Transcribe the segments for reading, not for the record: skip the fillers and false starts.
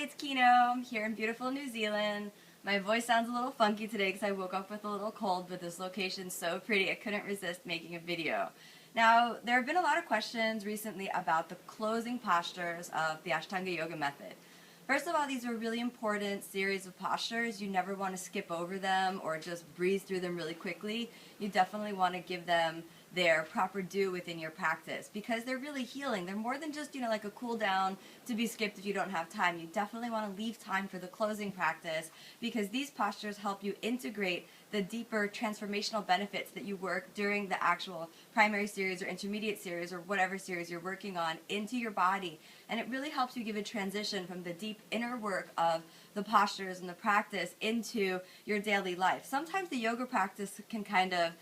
it's Kino. I'm here in beautiful New Zealand. My voice sounds a little funky today because I woke up with a little cold, but this location's so pretty I couldn't resist making a video. Now, there have been a lot of questions recently about the closing postures of the Ashtanga Yoga method. First of all, these are really important series of postures. You never want to skip over them or just breeze through them really quickly. You definitely want to give them their proper due within your practice because they're really healing. They're more than just, like a cool down to be skipped if you don't have time. You definitely want to leave time for the closing practice because these postures help you integrate the deeper transformational benefits that you work during the actual primary series or intermediate series or whatever series you're working on into your body. And it really helps you give a transition from the deep inner work of the postures and the practice into your daily life. Sometimes the yoga practice can kind of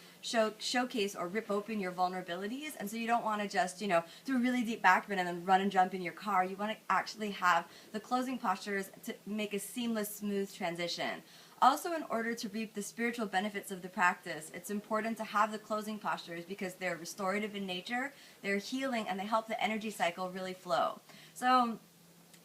showcase or rip open your vulnerabilities, and so you don't want to just, do a really deep back bend and then run and jump in your car. You want to actually have the closing postures to make a seamless, smooth transition. Also, in order to reap the spiritual benefits of the practice, it's important to have the closing postures because they're restorative in nature, they're healing, and they help the energy cycle really flow. So,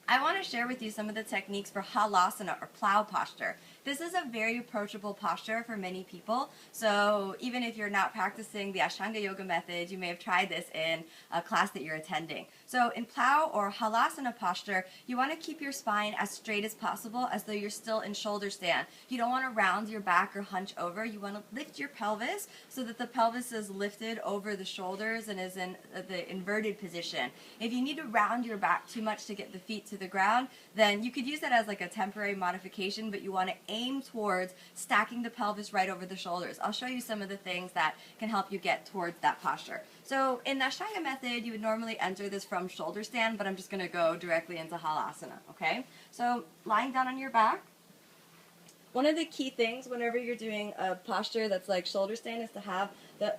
I want to share with you some of the techniques for Halasana or plow posture. This is a very approachable posture for many people, so even if you're not practicing the Ashtanga Yoga method, you may have tried this in a class that you're attending. So in plow or Halasana posture, you want to keep your spine as straight as possible as though you're still in shoulder stand. You don't want to round your back or hunch over. You want to lift your pelvis so that the pelvis is lifted over the shoulders and is in the inverted position. If you need to round your back too much to get the feet to the ground, then you could use that as like a temporary modification, but you want to aim towards stacking the pelvis right over the shoulders. I'll show you some of the things that can help you get towards that posture. So in the Ashtanga method, you would normally enter this from shoulder stand, but I'm just going to go directly into Halasana, okay? So lying down on your back. One of the key things whenever you're doing a posture that's like shoulder stand is to have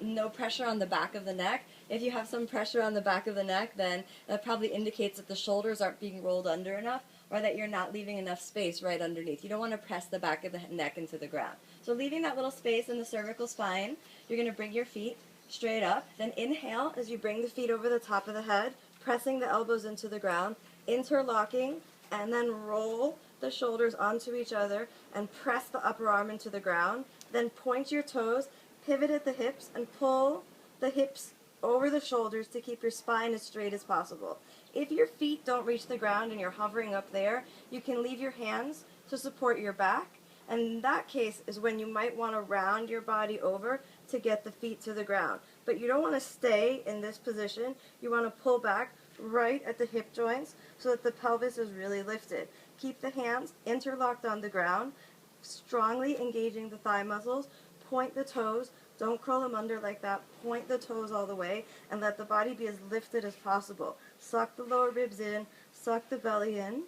no pressure on the back of the neck. If you have some pressure on the back of the neck, then that probably indicates that the shoulders aren't being rolled under enough or that you're not leaving enough space right underneath. You don't want to press the back of the neck into the ground. So leaving that little space in the cervical spine, you're going to bring your feet straight up. Then inhale as you bring the feet over the top of the head, pressing the elbows into the ground, interlocking, and then roll the shoulders onto each other and press the upper arm into the ground. Then point your toes, pivot at the hips, and pull the hips over the shoulders to keep your spine as straight as possible. If your feet don't reach the ground and you're hovering up there, you can leave your hands to support your back. And in that case is when you might want to round your body over to get the feet to the ground. But you don't want to stay in this position. You want to pull back right at the hip joints so that the pelvis is really lifted. Keep the hands interlocked on the ground, strongly engaging the thigh muscles. Point the toes. Don't curl them under like that. Point the toes all the way and let the body be as lifted as possible. Suck the lower ribs in, suck the belly in,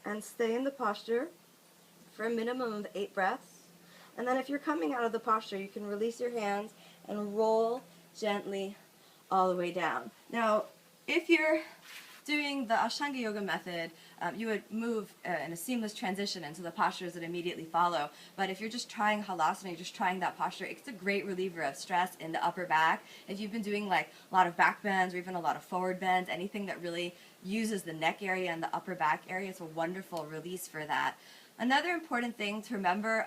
and stay in the posture for a minimum of 8 breaths. And then if you're coming out of the posture, you can release your hands and roll gently all the way down. Now, if you're doing the Ashtanga Yoga method, you would move in a seamless transition into the postures that immediately follow. But if you're just trying Halasana, you're just trying that posture, it's a great reliever of stress in the upper back. If you've been doing like a lot of back bends or even a lot of forward bends, anything that really uses the neck area and the upper back area, it's a wonderful release for that. Another important thing to remember,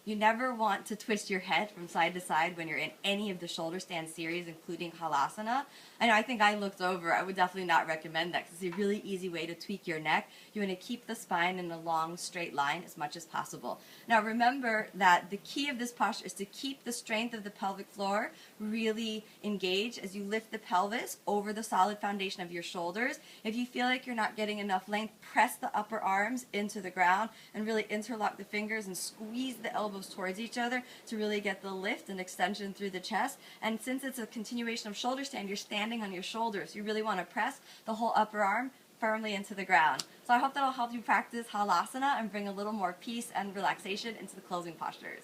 you never want to twist your head from side to side when you're in any of the shoulder stand series, including Halasana. I think I looked over. I would definitely not recommend that because it's a really easy way to tweak your neck. You want to keep the spine in a long, straight line as much as possible. Now remember that the key of this posture is to keep the strength of the pelvic floor really engaged as you lift the pelvis over the solid foundation of your shoulders. If you feel like you're not getting enough length, press the upper arms into the ground and really interlock the fingers and squeeze the elbows towards each other to really get the lift and extension through the chest. And since it's a continuation of shoulder stand, you're standing on your shoulders. You really want to press the whole upper arm firmly into the ground. So I hope that'll help you practice Halasana and bring a little more peace and relaxation into the closing postures.